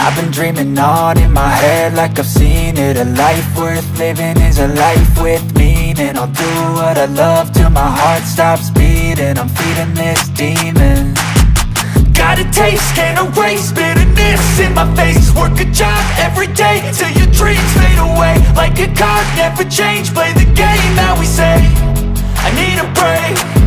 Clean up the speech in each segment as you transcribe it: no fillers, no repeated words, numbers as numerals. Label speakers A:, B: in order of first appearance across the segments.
A: I've been dreaming on in my head like I've seen it. A life worth living is a life with meaning. I'll do what I love till my heart stops beating. I'm feeding this demon. Got a taste, can't erase bitterness in my face. Work a job every day till your dreams fade away. Like a card, never change, play the game that we say. I need a break.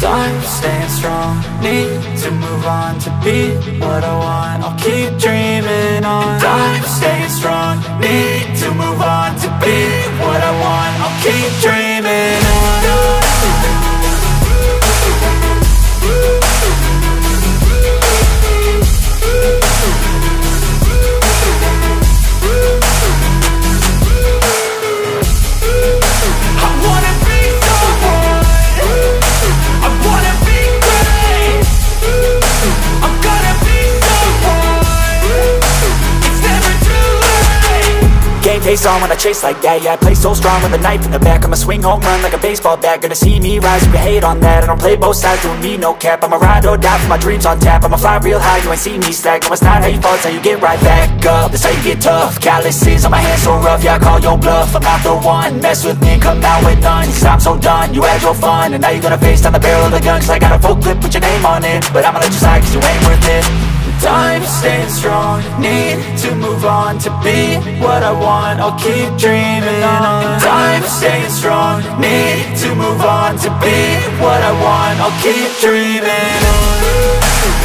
A: I'm staying strong, need to move on to be what I want. I'll keep dreaming on. I'm staying strong, need to move on to be what I want. I'll keep dreaming on. Face on when I chase like that. Yeah, I play so strong with a knife in the back. I'ma swing home run like a baseball bat. Gonna see me rise, you can hate on that. I don't play both sides, doing me no cap. I'ma ride or die for my dreams on tap. I'ma fly real high, you ain't see me slack. No, it's not how you fall, it's how you get right back up. That's how you get tough. Calluses on my hands so rough, yeah, I call your bluff. I'm not the one, mess with me and come out with none. Cause I'm so done, you had your fun. And now you're gonna face down the barrel of the gun. Cause I got a full clip with your name on it. But I'ma let you slide cause you ain't worth it. I'm staying strong, need to move on to be what I want. I'll keep dreaming on. I'm staying strong, need to move on to be what I want. I'll keep dreaming on.